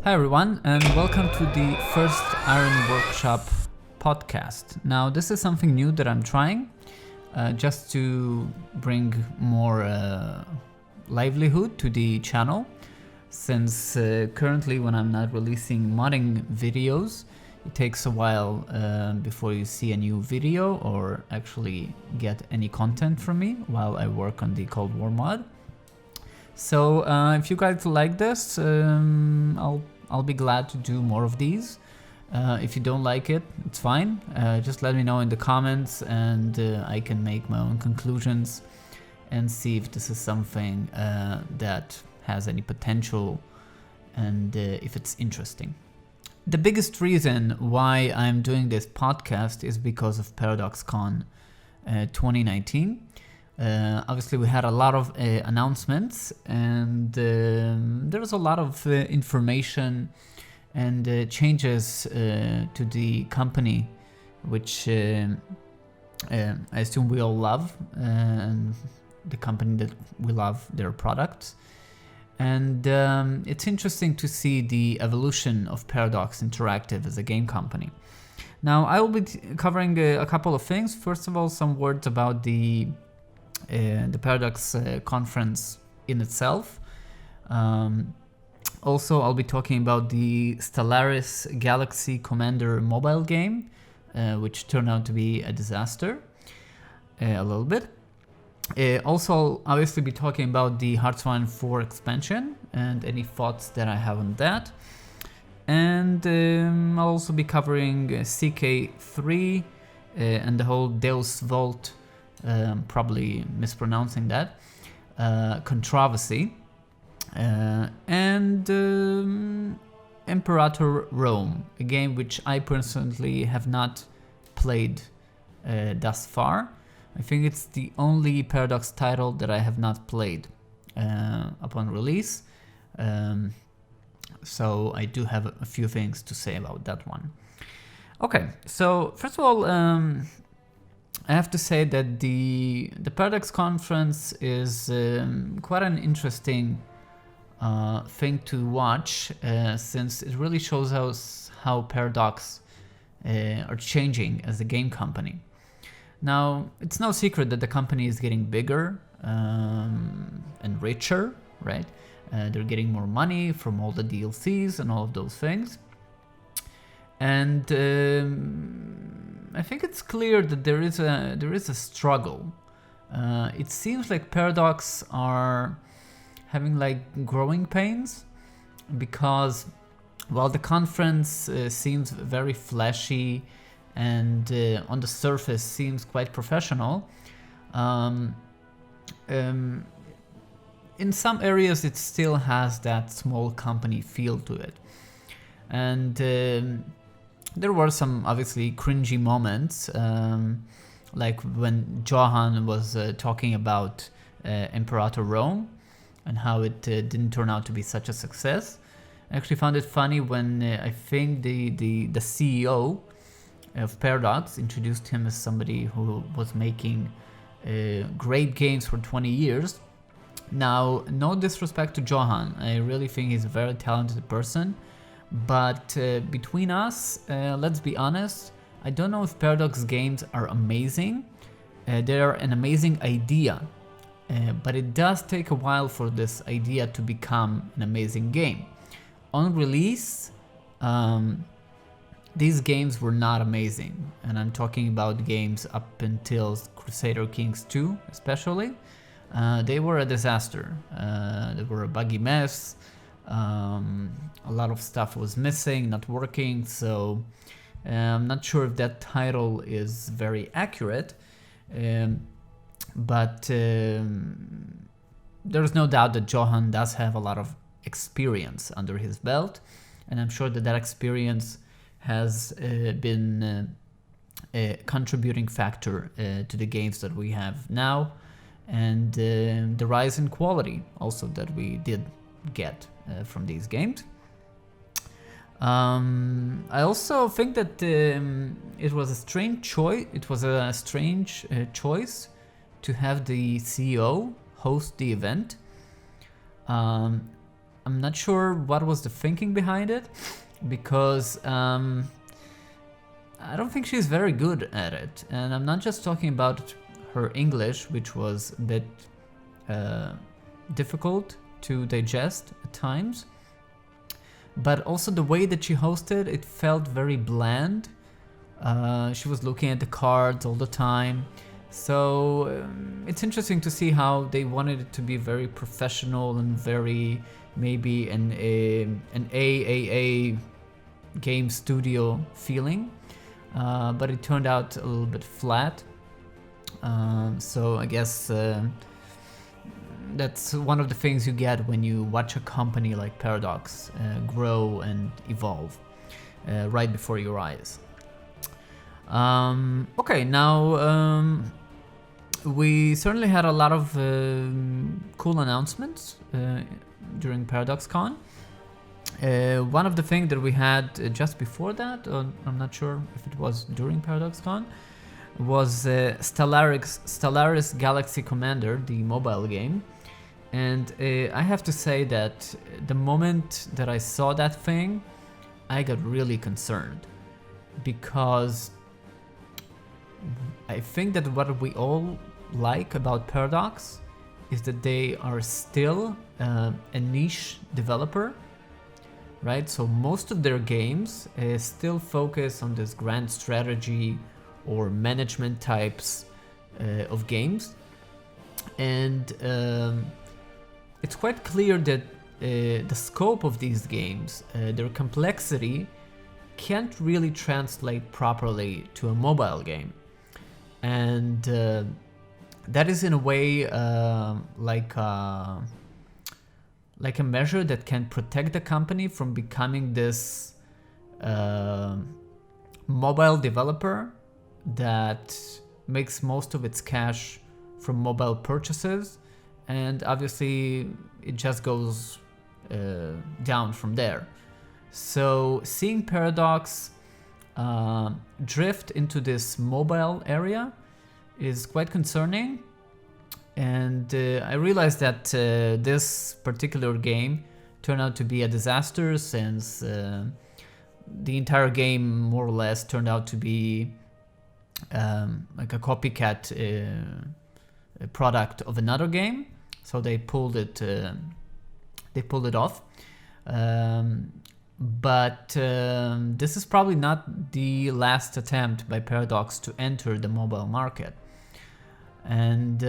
Hi everyone, and welcome to the first Iron Workshop podcast. Now this is something new that I'm trying, just to bring more livelihood to the channel, since currently when I'm not releasing modding videos, it takes a while before you see a new video or actually get any content from me while I work on the Cold War mod. So if you guys like this, I'll be glad to do more of these. If you don't like it, it's fine. Just let me know in the comments, and I can make my own conclusions and see if this is something that has any potential and if it's interesting. The biggest reason why I'm doing this podcast is because of ParadoxCon 2019. Obviously we had a lot of announcements, and there was a lot of information and changes to the company, which I assume we all love, and the company that we love their products. And it's interesting to see the evolution of Paradox Interactive as a game company. Now I will be covering a couple of things. First of all, some words about the Paradox conference in itself. Also, I'll be talking about the Stellaris Galaxy Commander mobile game, which turned out to be a disaster, a little bit. Also, I'll obviously be talking about the Hearthstone 4 expansion and any thoughts that I have on that. And I'll also be covering CK3 and the whole Deus Vault, probably mispronouncing that, controversy, and Imperator Rome, a game which I personally have not played thus far. I think it's the only Paradox title that I have not played upon release, so I do have a few things to say about that one. Okay, so first of all, I have to say that the Paradox conference is quite an interesting thing to watch, since it really shows us how Paradox are changing as a game company. Now, it's no secret that the company is getting bigger and richer, right? They're getting more money from all the DLCs and all of those things. And I think it's clear that there is a struggle. It seems like Paradox are having like growing pains, because while the conference seems very flashy and on the surface seems quite professional, in some areas it still has that small company feel to it. And there were some obviously cringy moments, like when Johan was talking about Imperator Rome and how it didn't turn out to be such a success. I actually found it funny when I think the CEO of Paradox introduced him as somebody who was making great games for 20 years. Now, no disrespect to Johan, I really think he's a very talented person, but between us, let's be honest, I don't know if Paradox games are amazing. They're an amazing idea, but it does take a while for this idea to become an amazing game. On release, these games were not amazing, and I'm talking about games up until Crusader Kings 2 especially. They were a disaster. They were a buggy mess. A lot of stuff was missing, not working, so I'm not sure if that title is very accurate, but there's no doubt that Johan does have a lot of experience under his belt, and I'm sure that that experience has been a contributing factor to the games that we have now, and the rise in quality also that we did get from these games. I also think that it was a strange choice. It was a strange choice to have the CEO host the event. I'm not sure what was the thinking behind it, because I don't think she's very good at it. And I'm not just talking about her English, which was a bit difficult to digest at times, but also the way that she hosted, it felt very bland. She was looking at the cards all the time. So it's interesting to see how they wanted it to be very professional and very maybe an AAA game studio feeling, but it turned out a little bit flat. So I guess that's one of the things you get when you watch a company like Paradox grow and evolve right before your eyes. Okay, now we certainly had a lot of cool announcements during ParadoxCon. One of the things that we had just before that, or I'm not sure if it was during ParadoxCon, was Stellaris Galaxy Commander, the mobile game. And I have to say that the moment that I saw that thing, I got really concerned, because I think that what we all like about Paradox is that they are still a niche developer, right? So most of their games still focus on this grand strategy or management types of games, and it's quite clear that the scope of these games, their complexity, can't really translate properly to a mobile game. And that is in a way like a measure that can protect the company from becoming this mobile developer that makes most of its cash from mobile purchases, and obviously it just goes down from there. So seeing Paradox drift into this mobile area is quite concerning, and I realized that this particular game turned out to be a disaster, since the entire game more or less turned out to be like a copycat product of another game. So they pulled it off. But this is probably not the last attempt by Paradox to enter the mobile market. And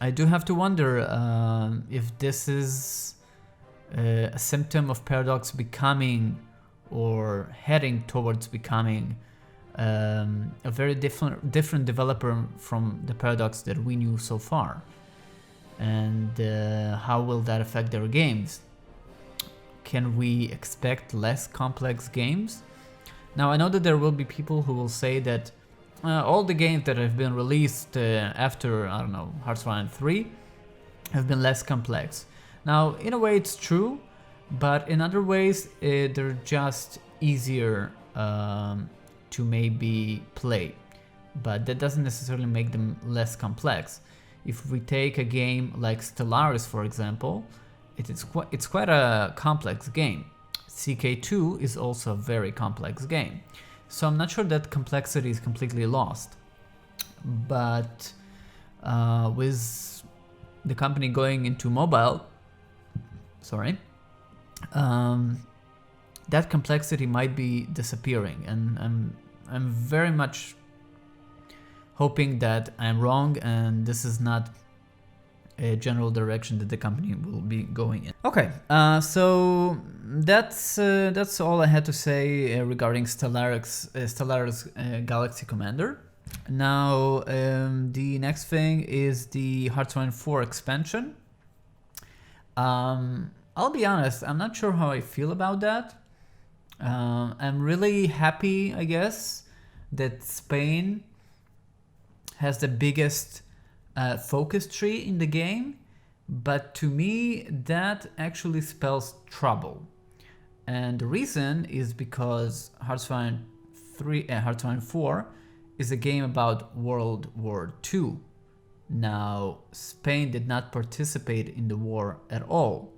I do have to wonder if this is a symptom of Paradox becoming, or heading towards becoming, a very different developer from the Paradox that we knew so far. And how will that affect their games? Can we expect less complex games? Now, I know that there will be people who will say that all the games that have been released after, I don't know, Hearthstone 3 have been less complex. Now, in a way it's true, but in other ways they're just easier to maybe play. But that doesn't necessarily make them less complex. If we take a game like Stellaris, for example, it's quite a complex game. CK2 is also a very complex game. So I'm not sure that complexity is completely lost. But with the company going into mobile, that complexity might be disappearing, and I'm very much hoping that I'm wrong and this is not a general direction that the company will be going in. Okay, so that's all I had to say regarding Stellaris Galaxy Commander. Now the next thing is the Hearthstone 4 expansion. I'll be honest, I'm not sure how I feel about that. I'm really happy, I guess, that Spain has the biggest focus tree in the game, but to me that actually spells trouble. And the reason is because Hearthstone 4 is a game about World War II. Now, Spain did not participate in the war at all.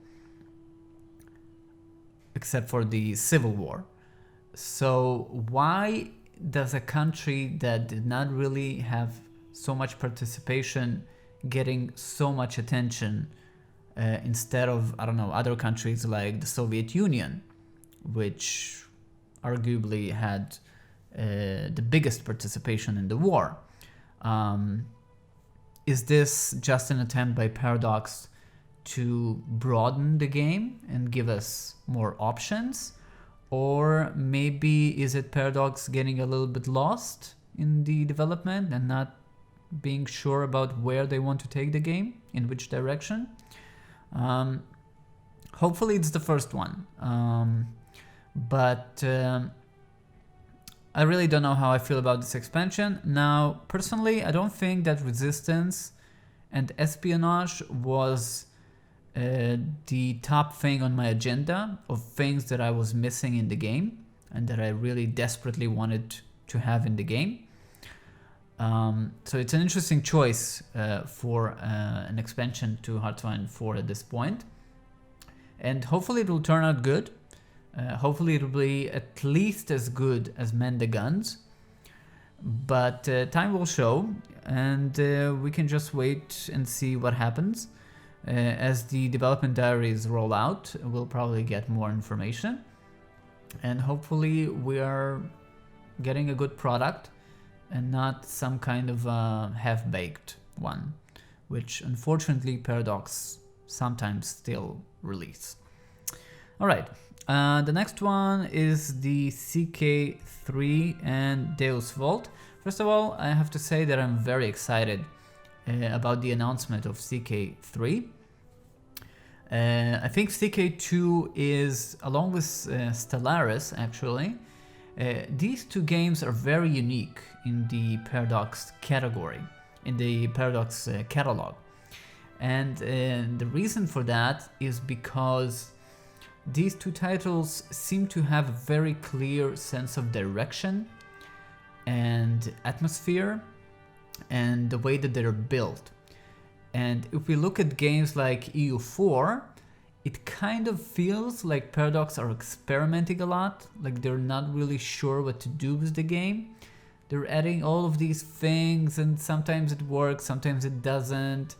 except for the Civil War. So why does a country that did not really have so much participation getting so much attention instead of, I don't know, other countries like the Soviet Union, which arguably had the biggest participation in the war? Is this just an attempt by Paradox to broaden the game and give us more options? Or maybe is it Paradox getting a little bit lost in the development and not being sure about where they want to take the game, in which direction? Hopefully it's the first one. But I really don't know how I feel about this expansion. Now, personally, I don't think that Resistance and Espionage was the top thing on my agenda of things that I was missing in the game and that I really desperately wanted to have in the game. So it's an interesting choice for an expansion to Hearthstone 4 at this point. And hopefully it will turn out good. Hopefully it will be at least as good as Mend the Guns. But time will show, and we can just wait and see what happens. As the development diaries roll out, we'll probably get more information. And hopefully we are getting a good product and not some kind of half-baked one, which unfortunately Paradox sometimes still release. Alright, the next one is the CK3 and Deus Vault. First of all, I have to say that I'm very excited about the announcement of CK3. I think CK2 is, along with Stellaris actually, these two games are very unique in the Paradox category, in the Paradox catalog. And the reason for that is because these two titles seem to have a very clear sense of direction and atmosphere and the way that they're built. And if we look at games like EU4, it kind of feels like Paradox are experimenting a lot, like they're not really sure what to do with the game. They're adding all of these things and sometimes it works, sometimes it doesn't.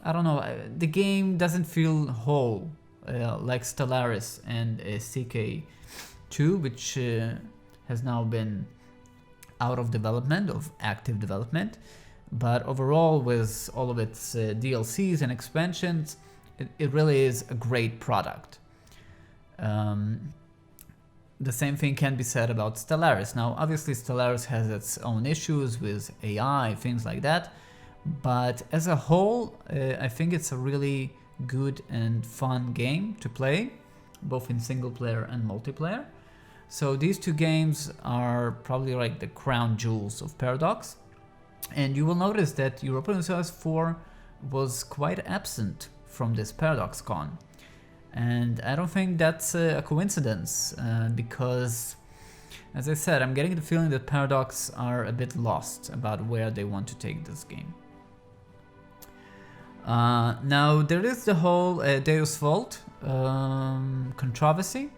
I don't know, the game doesn't feel whole like Stellaris and CK2, which has now been out of development, of active development. But overall, with all of its DLCs and expansions, it really is a great product. The same thing can be said about Stellaris. Now, obviously, Stellaris has its own issues with AI, things like that. But as a whole, I think it's a really good and fun game to play, both in single player and multiplayer. So these two games are probably like the crown jewels of Paradox. And you will notice that Europa Universalis 4 was quite absent from this ParadoxCon. And I don't think that's a coincidence, because, as I said, I'm getting the feeling that Paradox are a bit lost about where they want to take this game. Now, there is the whole Deus Vault controversy.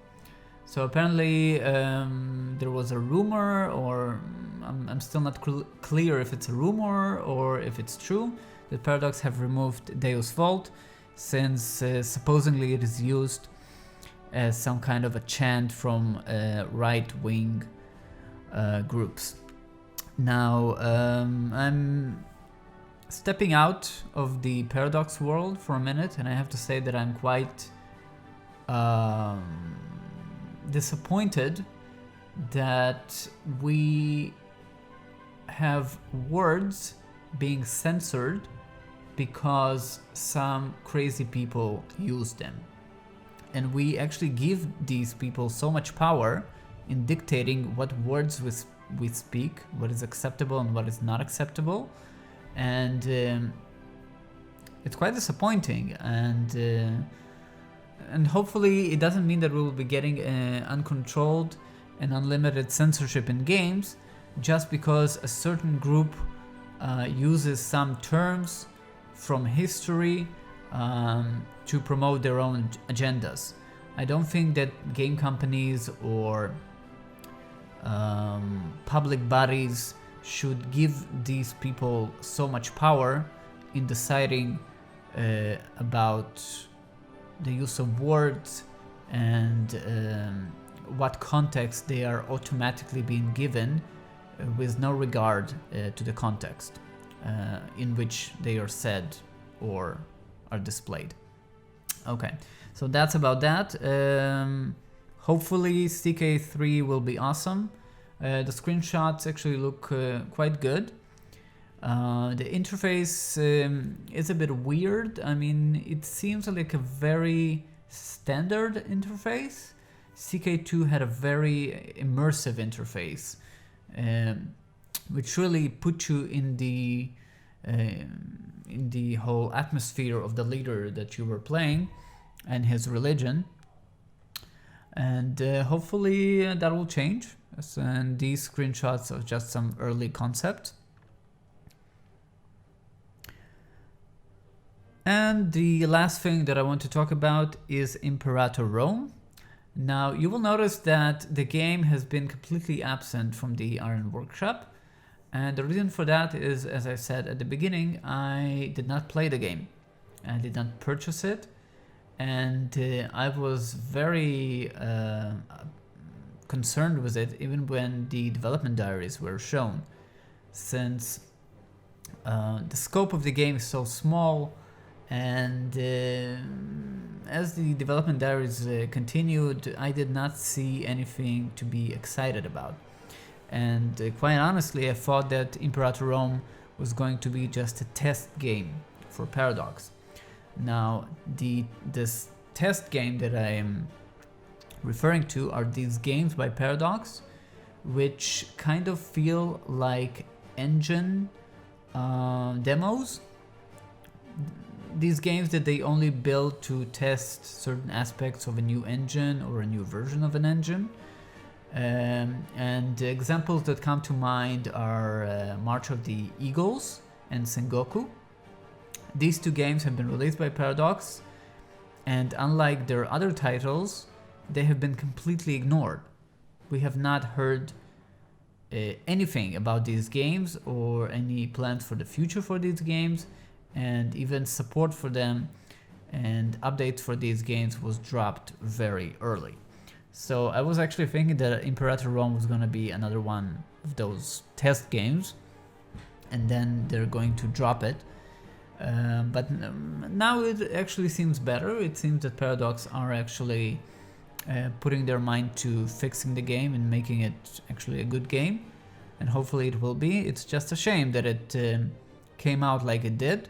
So apparently there was a rumor, or I'm still not clear if it's a rumor or if it's true, that Paradox have removed Deus Vault since supposedly it is used as some kind of a chant from right-wing groups. Now, I'm stepping out of the Paradox world for a minute, and I have to say that I'm quite disappointed that we have words being censored because some crazy people use them. And we actually give these people so much power in dictating what words we speak, what is acceptable and what is not acceptable. And it's quite disappointing, and hopefully it doesn't mean that we will be getting uncontrolled and unlimited censorship in games just because a certain group uses some terms from history to promote their own agendas. I don't think that game companies or public bodies should give these people so much power in deciding about the use of words and what context they are automatically being given with no regard to the context in which they are said or are displayed. Okay, so that's about that. Hopefully CK3 will be awesome. The screenshots actually look quite good. The interface is a bit weird. I mean, it seems like a very standard interface. CK2 had a very immersive interface, which really put you in the whole atmosphere of the leader that you were playing and his religion. And hopefully that will change. And these screenshots are just some early concept. And the last thing that I want to talk about is Imperator Rome. Now you will notice that the game has been completely absent from the Iron Workshop, and the reason for that is, as I said at the beginning, I did not play the game. I did not purchase it, and I was very concerned with it even when the development diaries were shown, since the scope of the game is so small. And as the development diaries continued, I did not see anything to be excited about. And quite honestly, I thought that Imperator Rome was going to be just a test game for Paradox. Now, this test game that I am referring to are these games by Paradox, which kind of feel like engine demos. These games that they only build to test certain aspects of a new engine or a new version of an engine. And the examples that come to mind are March of the Eagles and Sengoku. These two games have been released by Paradox, and unlike their other titles, they have been completely ignored. We have not heard anything about these games or any plans for the future for these games. And even support for them and updates for these games was dropped very early. So I was actually thinking that Imperator Rome was going to be another one of those test games, and then they're going to drop it. But now it actually seems better. It seems that Paradox are actually putting their mind to fixing the game and making it actually a good game, and hopefully it will be. It's just a shame that it came out like it did.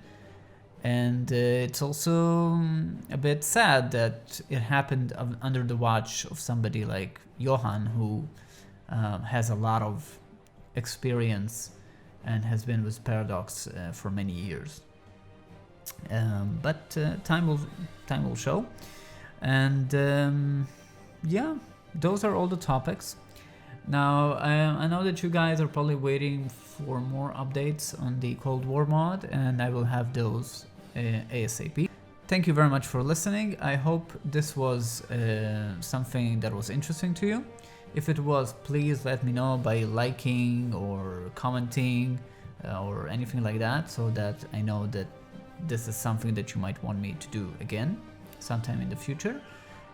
And it's also a bit sad that it happened under the watch of somebody like Johan, who has a lot of experience and has been with Paradox for many years. But time will show. And yeah, those are all the topics. Now, I know that you guys are probably waiting for more updates on the Cold War mod, and I will have those ASAP. Thank you very much for listening. I hope this was something that was interesting to you. If it was, please let me know by liking or commenting or anything like that, so that I know that this is something that you might want me to do again sometime in the future.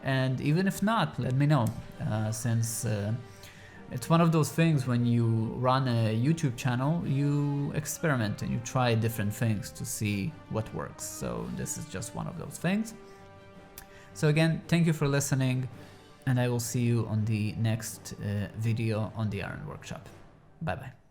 And even if not, let me know, since it's one of those things when you run a YouTube channel, you experiment and you try different things to see what works. So this is just one of those things. So again, thank you for listening, and I will see you on the next video on the Iron Workshop. Bye bye.